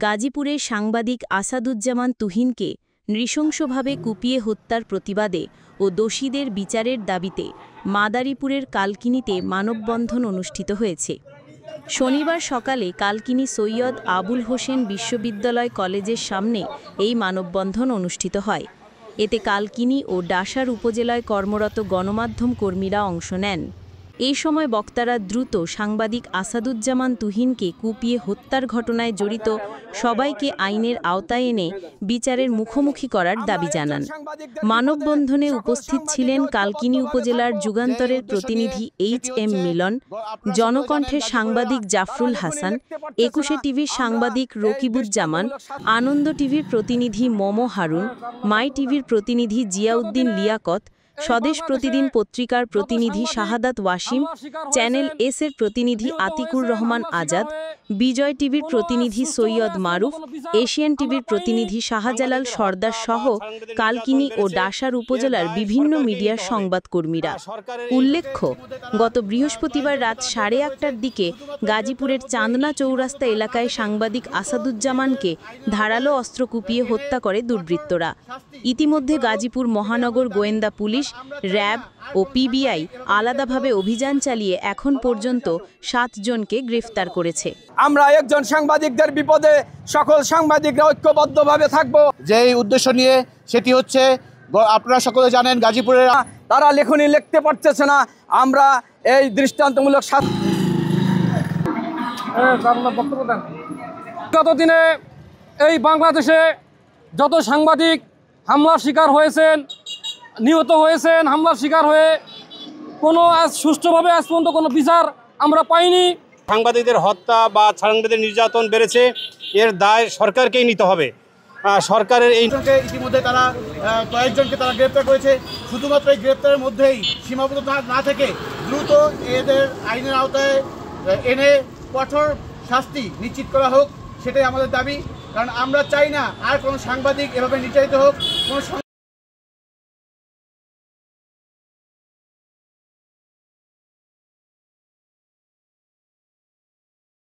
গাজীপুরের সাংবাদিক আসাদুজ্জামান তুহিনকে নৃশংসভাবে কুপিয়ে হত্যার প্রতিবাদে ও দোষীদের বিচারের দাবিতে মাদারীপুরের কালকিনিতে মানববন্ধন অনুষ্ঠিত হয়েছে। শনিবার সকালে কালকিনি সৈয়দ আবুল হোসেন বিশ্ববিদ্যালয় কলেজের সামনে এই মানববন্ধন অনুষ্ঠিত হয়। এতে কালকিনি ও ডাসার উপজেলায় কর্মরত গণমাধ্যম কর্মীরা অংশ নেন। এই সময় বক্তারা দ্রুত সাংবাদিক আসাদুজ্জামান তুহিনকে কুপিয়ে হত্যার ঘটনায় জড়িত সবাইকে আইনের আওতায় এনে বিচারের মুখোমুখি করার দাবি জানান। মানববন্ধনে উপস্থিত ছিলেন কালকিনি উপজেলার যুগান্তরের প্রতিনিধি HM মিলন, জনকণ্ঠের সাংবাদিক জাফরুল হাসান, ২১ টিভির সাংবাদিক রকিবুজ্জামান, আনন্দ টিভির প্রতিনিধি মোমো হারুন, মাই টিভির প্রতিনিধি জিয়াউদ্দিন লিয়াকত, স্বদেশ প্রতিদিন পত্রিকার প্রতিনিধি শাহাদাত ওয়াসিম, চ্যানেল এস-এর প্রতিনিধি আতিকুর রহমান আজাদ, বিজয় টিভির প্রতিনিধি সৈয়দ মারুফ, এশিয়ান টিভির প্রতিনিধি শাহজালাল সর্দার সহ কালকিনি ও ডাসার উপজেলার বিভিন্ন মিডিয়ার সংবাদকর্মীরা। উল্লেখ্য, গত বৃহস্পতিবার রাত 8:30টার দিকে গাজীপুরের চান্দনা চৌরাস্তা এলাকায় সাংবাদিক আসাদুজ্জামানকে ধারালো অস্ত্র কুপিয়ে হত্যা করে দুর্বৃত্তরা। ইতিমধ্যে গাজীপুর মহানগর গোয়েন্দা পুলিশ, র্যাব ও পিবিআই আলাদাভাবে অভিযান চালিয়ে এখন পর্যন্ত 7 জনকে গ্রেফতার করেছে। আমরা একজন সাংবাদিকদের বিপদে সকল সাংবাদিকরা ঐক্যবদ্ধভাবে থাকব। যেই উদ্দেশ্য নিয়ে সেটি হচ্ছে, আপনারা সকলে জানেন গাজীপুরের তারা লেখনী লিখতে পারতেছে না, আমরা এই দৃষ্টান্তমূলক গত দিনে এই বাংলাদেশে যত সাংবাদিক হামলার শিকার হয়েছেন, নিহত হয়েছেন, হামলার শিকার হয়ে কোনো সুষ্ঠুভাবে আজ পর্যন্ত কোনো বিচার আমরা পাইনি। সাংবাদিকদের হত্যা বা সাংবাদিকদের নির্যাতন বেড়েছে, এর দায় সরকারকেই নিতে হবে। সরকারের এই ইতিমধ্যে তারা কয়েকজনকে তারা গ্রেপ্তার করেছে। শুধুমাত্র এই গ্রেপ্তারের মধ্যেই সীমাবদ্ধ না থেকে দ্রুত এদের আইনের আওতায় এনে কঠোর শাস্তি নিশ্চিত করা হোক, সেটাই আমাদের দাবি। কারণ আমরা চাই না আর কোনো সাংবাদিক এভাবে নির্যাতিত হোক।